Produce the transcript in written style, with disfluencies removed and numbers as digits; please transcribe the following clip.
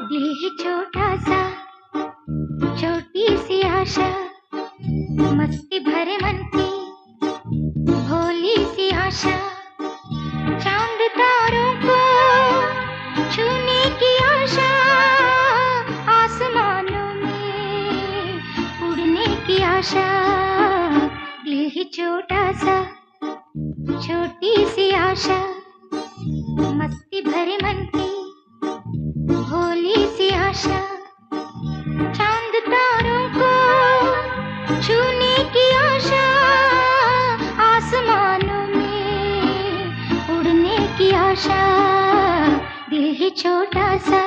दिल है छोटा सा, छोटी सी आशा, मस्ती भरे मन की भोली सी आशा। चांद तारों को छूने की आशा, आसमानों में उड़ने की आशा। दिल है छोटा सा, छोटी सी आशा, मस्ती भरे मन की भोली सी आशा। चांद तारों को छूने की आशा, आसमानों में उड़ने की आशा। दिल है छोटा सा,